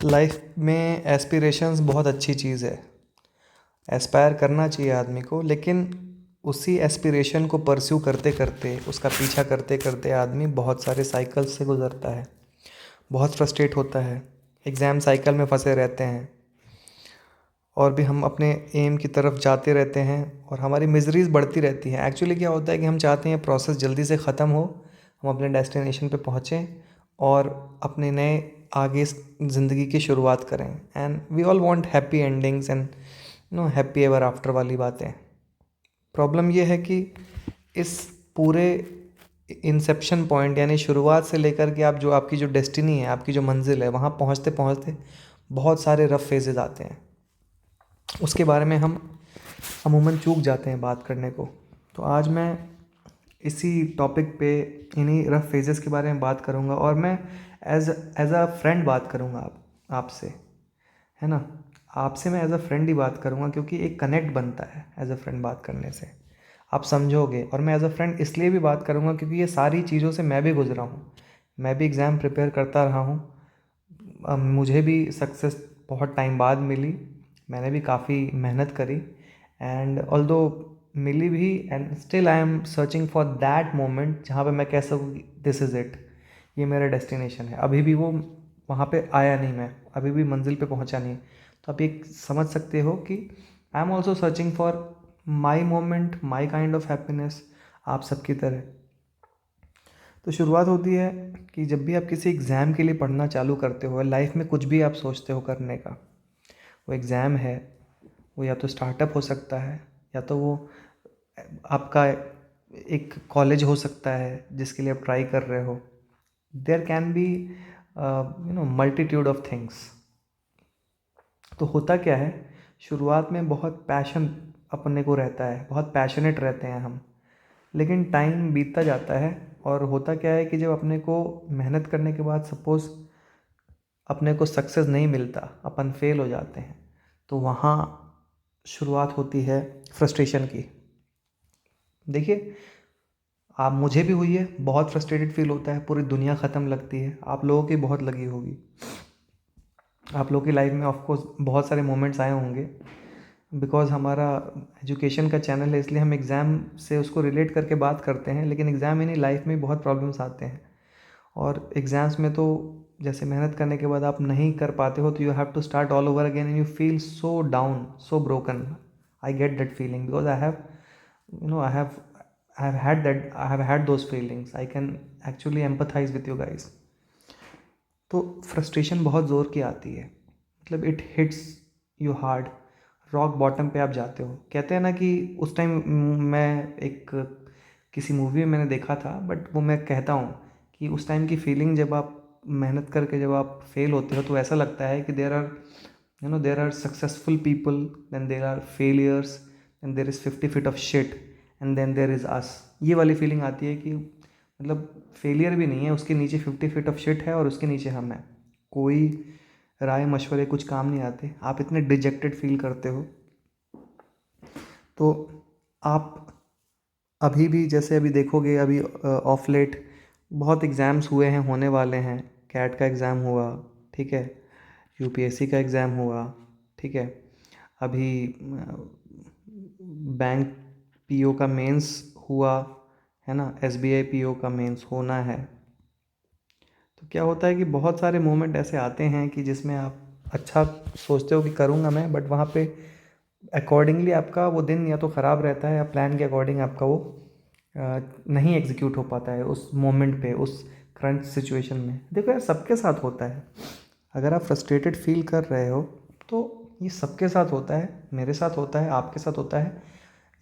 Life में aspirations बहुत अच्छी चीज़ है। एस्पायर करना चाहिए आदमी को, लेकिन उसी एस्पिरेशन को परस्यू करते करते, उसका पीछा करते करते आदमी बहुत सारे साइकिल्स से गुज़रता है, बहुत फ्रस्ट्रेट होता है, एग्ज़ाम साइकिल में फंसे रहते हैं और भी हम अपने एम की तरफ जाते रहते हैं और हमारी मिजरीज बढ़ती रहती हैं। एक्चुअली क्या होता है कि हम चाहते हैं प्रोसेस जल्दी से ख़त्म हो, हम अपने डेस्टिनेशन पे पहुँचें और अपने नए आगे ज़िंदगी की शुरुआत करें। And we all want happy endings and happy ever after वाली बातें। प्रॉब्लम ये है कि इस पूरे इंसेप्शन पॉइंट यानी शुरुआत से लेकर के आप जो आपकी जो डेस्टिनी है, आपकी जो मंजिल है, वहाँ पहुँचते पहुँचते बहुत सारे रफ फेजेस आते हैं। उसके बारे में हम अमूमन चूक जाते हैं बात करने को। तो आज मैं इसी टॉपिक पे, इन्हीं रफ फेजेस के बारे में बात करूँगा और मैं एज एज अ फ्रेंड बात करूँगा आपसे, है ना। आपसे मैं एज अ फ्रेंड ही बात करूँगा क्योंकि एक कनेक्ट बनता है एज अ फ्रेंड बात करने से, आप समझोगे। और मैं एज अ फ्रेंड इसलिए भी बात करूँगा क्योंकि ये सारी चीज़ों से मैं भी गुजरा हूँ। मैं भी एग्ज़ाम प्रिपेयर करता रहा हूँ, मुझे भी सक्सेस बहुत टाइम बाद मिली, मैंने भी काफ़ी मेहनत करी एंड ऑल्दो मिली भी, and still I am searching for that moment जहाँ पे मैं कह सकूँ दिस इज़ इट, ये मेरा डेस्टिनेशन है। अभी भी वो वहाँ पे आया नहीं, मैं अभी भी मंजिल पे पहुँचा नहीं। तो आप ये समझ सकते हो कि I am also searching for my moment, my kind of happiness, आप सबकी तरह। तो शुरुआत होती है कि जब भी आप किसी एग्ज़ाम के लिए पढ़ना चालू करते हो, लाइफ में कुछ भी आप सोचते हो करने का, वो एग्ज़ाम है, वो या तो स्टार्टअप हो सकता है, या तो वो आपका एक कॉलेज हो सकता है जिसके लिए आप ट्राई कर रहे हो। There can be multitude of things. तो होता क्या है, शुरुआत में बहुत पैशन अपने को रहता है, बहुत पैशनेट रहते हैं हम, लेकिन टाइम बीतता जाता है और होता क्या है कि जब अपने को मेहनत करने के बाद सपोज़ अपने को सक्सेस नहीं मिलता, अपन फेल हो जाते हैं, तो वहाँ शुरुआत होती है फ्रस्ट्रेशन की। देखिए, आप मुझे भी हुई है, बहुत फ्रस्ट्रेटेड फील होता है, पूरी दुनिया ख़त्म लगती है, आप लोगों की बहुत लगी होगी। आप लोगों की लाइफ में ऑफ कोर्स बहुत सारे मोमेंट्स आए होंगे। बिकॉज़ हमारा एजुकेशन का चैनल है, इसलिए हम एग्ज़ाम से उसको रिलेट करके बात करते हैं, लेकिन एग्ज़ाम ही नहीं, लाइफ में बहुत प्रॉब्लम्स आते हैं। और एग्ज़ाम्स में तो जैसे मेहनत करने के बाद आप नहीं कर पाते हो, तो you have to start all over again and you feel so down, so broken. I get that feeling because I have I have had those feelings. I can actually empathize with you guys. तो frustration बहुत ज़ोर की आती है, मतलब it hits you hard, rock bottom पे आप जाते हो। कहते हैं ना कि उस टाइम, मैं एक किसी मूवी में मैंने देखा था, बट वो मैं कहता हूँ कि उस टाइम की फीलिंग, जब आप मेहनत करके जब आप फेल होते हो, तो ऐसा लगता है कि there are successful people, then there are failures, then there is 50 feet of shit, and then there is us. ये वाली फीलिंग आती है कि मतलब फेलियर भी नहीं है, उसके नीचे 50 फीट ऑफ शिट है और उसके नीचे हम हैं। कोई राय मशवरे कुछ काम नहीं आते, आप इतने डिजेक्टेड फील करते हो। तो आप अभी भी, जैसे अभी देखोगे, अभी ऑफ लेट बहुत एग्ज़ाम्स हुए हैं, होने वाले हैं। कैट का एग्ज़ाम हुआ, ठीक है, यूपीएससी का एग्ज़ाम हुआ, ठीक है, अभी बैंक पीओ का मेंस हुआ, है ना, एसबीआई पीओ का मेंस होना है। तो क्या होता है कि बहुत सारे मोमेंट ऐसे आते हैं कि जिसमें आप अच्छा सोचते हो कि करूँगा मैं, बट वहाँ पे अकॉर्डिंगली आपका वो दिन या तो ख़राब रहता है, या प्लान के अकॉर्डिंग आपका वो नहीं एग्जीक्यूट हो पाता है उस मोमेंट पे, उस करंट सिचुएशन में। देखो यार, सबके साथ होता है। अगर आप फ्रस्ट्रेटेड फील कर रहे हो, तो ये सबके साथ होता है, मेरे साथ होता है, आपके साथ होता है,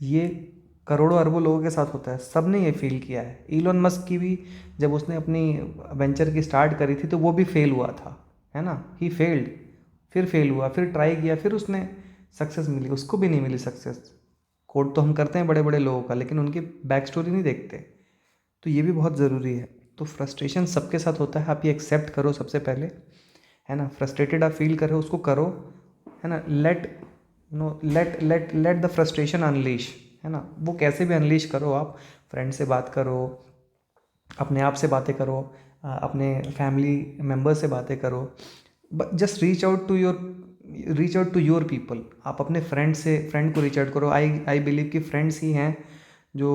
ये करोड़ों अरबों लोगों के साथ होता है। सब ने ये फील किया है। इलोन मस्क की भी, जब उसने अपनी वेंचर की स्टार्ट करी थी, तो वो भी फेल हुआ था, है ना। ही फेल्ड, फिर फेल हुआ, फिर ट्राई किया, फिर उसने सक्सेस मिली, उसको भी नहीं मिली सक्सेस। कोट तो हम करते हैं बड़े बड़े लोगों का, लेकिन उनकी बैक स्टोरी नहीं देखते। तो ये भी बहुत ज़रूरी है। तो फ्रस्ट्रेशन सबके साथ होता है, आप ये एक्सेप्ट करो सबसे पहले, है ना। फ्रस्ट्रेटेड आप फील कर रहे हो, उसको करो, है ना। लेट द फ्रस्ट्रेशन अनलीश, है ना। वो कैसे भी अनलीश करो, आप फ्रेंड से बात करो, अपने आप से बातें करो, अपने फैमिली मेम्बर से बातें करो, just reach out to your people. आप अपने फ्रेंड को रीच आउट करो। आई बिलीव कि फ्रेंड्स ही हैं जो,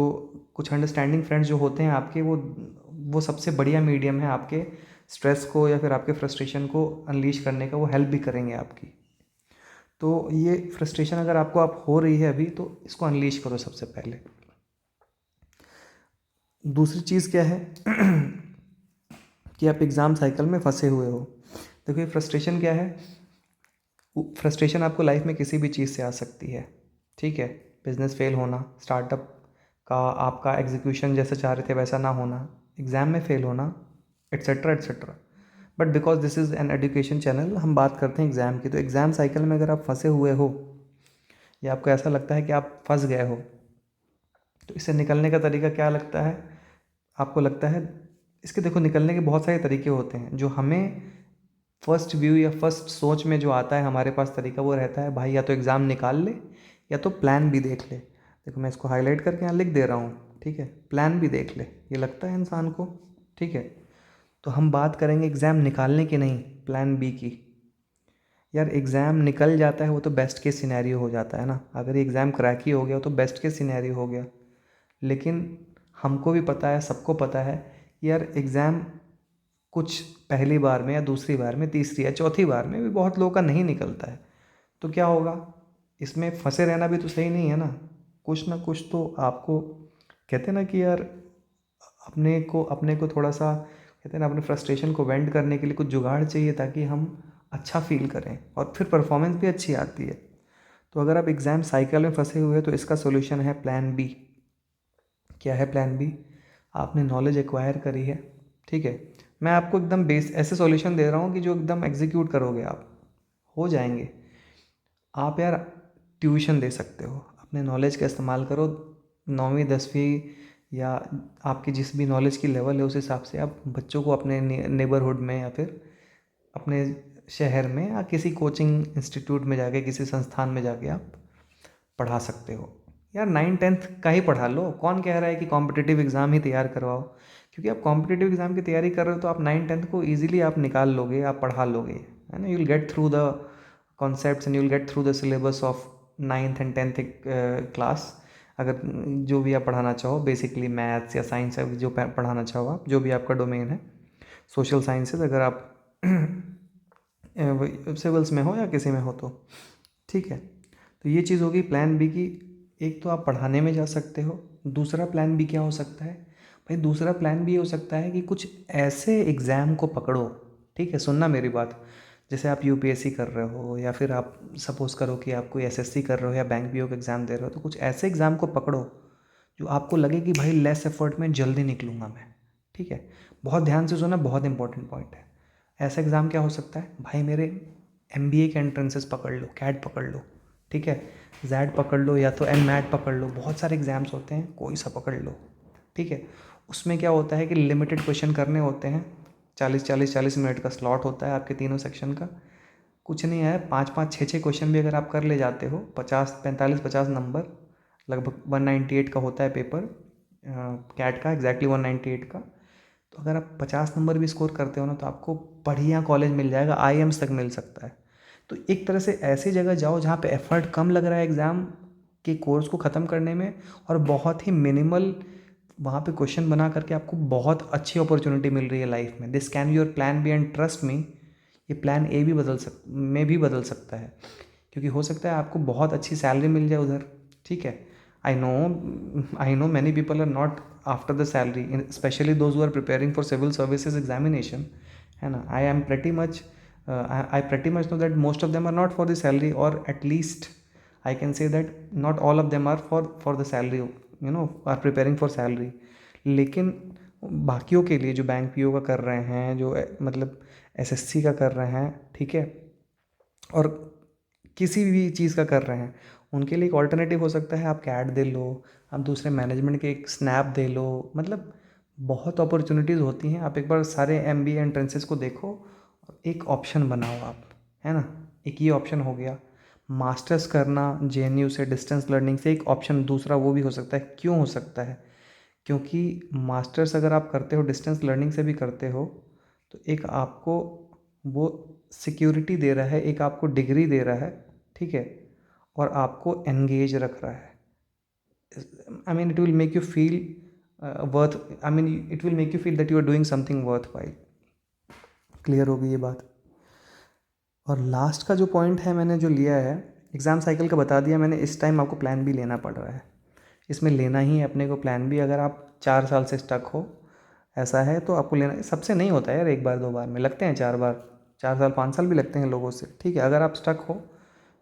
कुछ अंडरस्टैंडिंग फ्रेंड्स जो होते हैं आपके, वो सबसे बढ़िया मीडियम है आपके स्ट्रेस को या फिर आपके फ्रस्ट्रेशन को अनलीश करने का। वो हेल्प भी करेंगे आपकी। तो ये फ्रस्ट्रेशन अगर आप हो रही है अभी, तो इसको अनलीश करो सबसे पहले। दूसरी चीज़ क्या है कि आप एग्ज़ाम साइकिल में फंसे हुए हो। देखिए फ्रस्ट्रेशन क्या है, फ्रस्ट्रेशन आपको लाइफ में किसी भी चीज़ से आ सकती है, ठीक है। बिजनेस फेल होना, स्टार्टअप का आपका एग्जीक्यूशन जैसे चाह रहे थे वैसा ना होना, एग्ज़ाम में फेल होना, etcetera etcetera. But because this is an education channel, हम बात करते हैं एग्ज़ाम की। तो एग्ज़ाम साइकिल में अगर आप फंसे हुए हो या आपको ऐसा लगता है कि आप फंस गए हो, तो इससे निकलने का तरीका क्या लगता है आपको? लगता है इसके, देखो निकलने के बहुत सारे तरीके होते हैं। जो हमें फर्स्ट व्यू या फर्स्ट सोच में जो आता है हमारे पास तरीका, वो रहता है भाई या तो एग्ज़ाम निकाल ले या तो प्लान भी देख ले। देखो मैं इसको हाईलाइट करके यहाँ लिख दे रहा हूँ, ठीक है। प्लान भी देख ले, ये लगता है इंसान को, ठीक है। तो हम बात करेंगे एग्ज़ाम निकालने की, नहीं प्लान बी की। यार एग्ज़ाम निकल जाता है वो तो बेस्ट केस सिनेरियो हो जाता है ना। अगर एग्ज़ाम क्रैक ही हो गया तो बेस्ट केस सिनेरियो हो गया। लेकिन हमको भी पता है, सबको पता है कि यार एग्ज़ाम कुछ पहली बार में या दूसरी बार में, तीसरी या चौथी बार में भी बहुत लोगों का नहीं निकलता है। तो क्या होगा, इसमें फंसे रहना भी तो सही नहीं है ना। कुछ ना कुछ तो आपको, कहते हैं ना कि यार अपने को थोड़ा सा, कहते हैं ना, अपने फ्रस्ट्रेशन को वेंट करने के लिए कुछ जुगाड़ चाहिए ताकि हम अच्छा फील करें और फिर परफॉर्मेंस भी अच्छी आती है। तो अगर आप एग्ज़ाम साइकिल में फंसे हुए हैं तो इसका सोल्यूशन है प्लान बी। क्या है प्लान बी? आपने नॉलेज एक्वायर करी है, ठीक है। मैं आपको एकदम ऐसे सॉल्यूशन दे रहा हूँ कि जो एकदम एग्जीक्यूट करोगे आप, हो जाएंगे। आप यार ट्यूशन दे सकते हो, अपने नॉलेज का इस्तेमाल करो। 9वीं 10वीं या आपकी जिस भी नॉलेज की लेवल है उस हिसाब से आप बच्चों को अपने नेबरहुड में या फिर अपने शहर में या किसी कोचिंग इंस्टीट्यूट में जाके, किसी संस्थान में जाके आप पढ़ा सकते हो। यार 9th 10th का ही पढ़ा लो। कौन कह रहा है कि कॉम्पिटिटिव एग्ज़ाम ही तैयार करवाओ? क्योंकि आप कॉम्पिटिटिव एग्ज़ाम की तैयारी कर रहे हो तो आप 9th 10th को ईजिली आप निकाल लोगे, आप पढ़ा लोगे, है ना। You will get through the concepts and you will get through the syllabus of 9th and 10th class. अगर जो भी आप पढ़ाना चाहो, बेसिकली मैथ्स या साइंस, जो पढ़ाना चाहो आप, जो भी आपका डोमेन है, सोशल साइंसेज, अगर आप सिविल्स में हो या किसी में हो तो, ठीक है। तो ये चीज़ होगी प्लान बी की। एक तो आप पढ़ाने में जा सकते हो। दूसरा प्लान बी क्या हो सकता है भाई? दूसरा प्लान बी हो सकता है कि कुछ ऐसे एग्ज़ाम को पकड़ो, ठीक है। सुनना मेरी बात। जैसे आप यूपीएससी कर रहे हो या फिर आप सपोज़ करो कि आप कोई एसएससी कर रहे हो या बैंक पीओ का एग्ज़ाम दे रहे हो, तो कुछ ऐसे एग्ज़ाम को पकड़ो जो आपको लगे कि भाई लेस एफर्ट में जल्दी निकलूँगा मैं, ठीक है। बहुत ध्यान से सुना, बहुत इंपॉर्टेंट पॉइंट है। ऐसा एग्ज़ाम क्या हो सकता है भाई? मेरे एमबीए के एंट्रेंसेस पकड़ लो, कैट पकड़ लो, ठीक है। जैड पकड़ लो या तो एनमैट पकड़ लो। बहुत सारे एग्ज़ाम्स होते हैं, कोई सा पकड़ लो, ठीक है। उसमें क्या होता है कि लिमिटेड क्वेश्चन करने होते हैं। 40 मिनट का स्लॉट होता है आपके तीनों सेक्शन का। कुछ नहीं है, 5 5 6 6 क्वेश्चन भी अगर आप कर ले जाते हो, 50 45 50 नंबर, लगभग 198 का होता है पेपर कैट का, एग्जैक्टली 198 का। तो अगर आप 50 नंबर भी स्कोर करते हो ना, तो आपको बढ़िया कॉलेज मिल जाएगा, आईएम्स तक मिल सकता है। तो एक तरह से ऐसी जगह जाओ जहाँ पे एफर्ट कम लग रहा है एग्ज़ाम के कोर्स को ख़त्म करने में, और बहुत ही मिनिमल वहाँ पे क्वेश्चन बना करके आपको बहुत अच्छी अपॉर्चुनिटी मिल रही है लाइफ में। This can be your plan B and trust me, ये प्लान ए भी बदल सकता है। क्योंकि हो सकता है आपको बहुत अच्छी सैलरी मिल जाए उधर, ठीक है। I know many people are not after the salary, specially those who are preparing for civil services examination, है ना। आई pretty much know that most of them are not for the salary, or at least I can say that not all of them are for the salary, are preparing for salary। लेकिन बाकियों के लिए जो bank PO का कर रहे हैं, जो मतलब एसएससी का कर रहे हैं, ठीक है, और किसी भी चीज़ का कर रहे हैं, उनके लिए एक ऑल्टरनेटिव हो सकता है आप कैट दे लो, आप दूसरे मैनेजमेंट के एक स्नैप दे लो। मतलब बहुत अपॉर्चुनिटीज़ होती हैं। आप एक बार सारे एमबीए एंट्रेंसेस को देखो, एक ऑप्शन बनाओ आप, है ना। एक ये ऑप्शन हो गया। मास्टर्स करना जेएनयू से डिस्टेंस लर्निंग से, एक ऑप्शन दूसरा वो भी हो सकता है। क्यों हो सकता है? क्योंकि मास्टर्स अगर आप करते हो डिस्टेंस लर्निंग से भी करते हो, तो एक आपको वो सिक्योरिटी दे रहा है, एक आपको डिग्री दे रहा है, ठीक है, और आपको एंगेज रख रहा है। I mean it will make you feel worth, I mean it will make you feel that you are doing something worth while. Clear हो गई ये बात। और लास्ट का जो पॉइंट है मैंने जो लिया है, एग्ज़ाम साइकिल का बता दिया मैंने, इस टाइम आपको प्लान बी लेना पड़ रहा है। इसमें लेना ही है अपने को प्लान बी। अगर आप 4 साल से स्टक हो, ऐसा है, तो आपको लेना। सबसे नहीं होता है यार, एक बार 2 बार में लगते हैं, 4 बार, 4 साल 5 साल भी लगते हैं लोगों से, ठीक है। अगर आप स्टक हो,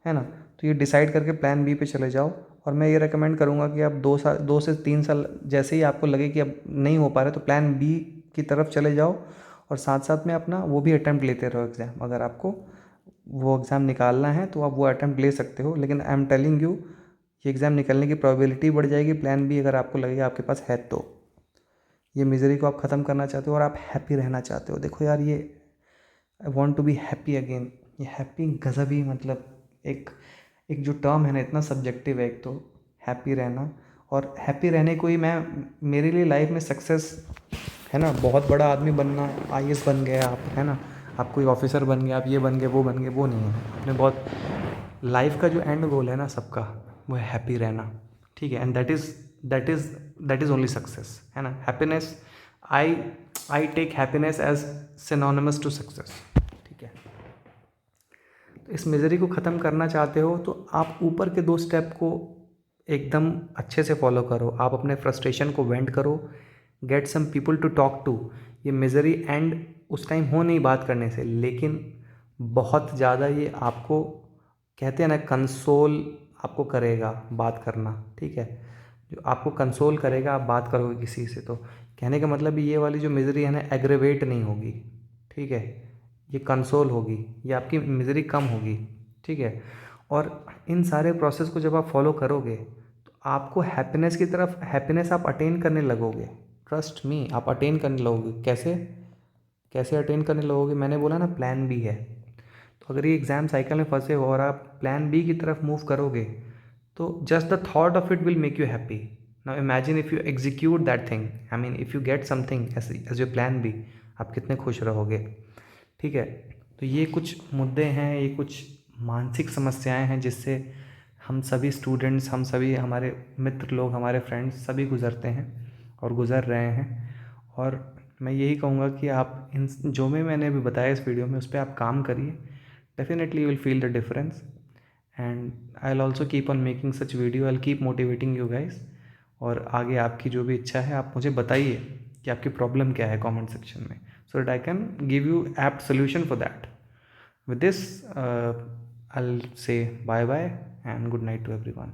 है ना, तो ये डिसाइड करके प्लान बी पे चले जाओ। और मैं ये रेकमेंड करूँगा कि आप 2 से 3 साल जैसे ही आपको लगे कि अब नहीं हो पा रहा, तो प्लान बी की तरफ चले जाओ, और साथ साथ में अपना वो भी अटैम्प्ट लेते रहो एग्ज़ाम। अगर आपको वो एग्ज़ाम निकालना है तो आप वो अटैम्प्ट ले सकते हो, लेकिन आई एम टेलिंग यू, ये एग्ज़ाम निकलने की प्रोबेबिलिटी बढ़ जाएगी प्लान बी अगर आपको लगेगा आपके पास है तो। ये मिज़री को आप ख़त्म करना चाहते हो और आप हैप्पी रहना चाहते हो। देखो यार, ये I want to be happy again, ये हैप्पी गज़ब ही, मतलब एक एक जो टर्म है ना, इतना सब्जेक्टिव है एक तो, हैप्पी रहना। और हैप्पी रहने को ही मैं, मेरे लिए लाइफ में सक्सेस है ना, बहुत बड़ा आदमी बनना, आईएएस बन गए आप, है ना, आप कोई ऑफिसर बन गए, आप ये बन गए, वो बन गए, वो नहीं है। आपने बहुत, लाइफ का जो एंड गोल है ना सबका, वो है हैप्पी रहना, ठीक है। And that is only success, है ना। Happiness, I I take happiness as synonymous to success, ठीक है। तो इस मिज़री को ख़त्म करना चाहते हो तो आप ऊपर के 2 स्टेप को एकदम अच्छे से फॉलो करो। आप अपने फ्रस्ट्रेशन को वेंट करो, get some people to talk to. ये मिज़री एंड उस टाइम हो नहीं बात करने से, लेकिन बहुत ज़्यादा ये आपको, कहते हैं ना, कंसोल आपको करेगा बात करना, ठीक है। जो आपको कंसोल करेगा, आप बात करोगे किसी से, तो कहने का मतलब ये वाली जो मिज़री है ना, एग्रेवेट नहीं होगी, ठीक है। ये कंसोल होगी, ये आपकी मिज़री कम होगी, ठीक है। और इन सारे प्रोसेस को जब आप फॉलो करोगे तो आपको हैप्पीनेस की तरफ, हैप्पीनेस आप अटेन करने लगोगे। ट्रस्ट मी, आप अटेन करने लगोगे। कैसे कैसे अटेन करने लगोगे? मैंने बोला ना, प्लान बी है। तो अगर ये एग्ज़ाम साइकिल में फंसे हो और आप प्लान बी की तरफ मूव करोगे, तो just the thought of it will make you happy. Now imagine if you execute that thing, I mean if you get something as your plan B, आप कितने खुश रहोगे, ठीक है। तो ये कुछ मुद्दे हैं, ये कुछ मानसिक समस्याएं हैं जिससे हम सभी स्टूडेंट्स, हम सभी, हमारे मित्र लोग, हमारे फ्रेंड्स सभी गुज़रते हैं और गुज़र रहे हैं। और मैं यही कहूँगा कि आप इन जो भी मैंने अभी बताया इस वीडियो में, उस पर आप काम करिए। Definitely you will feel the difference, and I will also keep on making such video, I will keep motivating you guys. और आगे आपकी जो भी इच्छा है, आप मुझे बताइए कि आपकी प्रॉब्लम क्या है कमेंट सेक्शन में, so that I can give you apt solution for that. With this, I'll say bye bye and good night to everyone.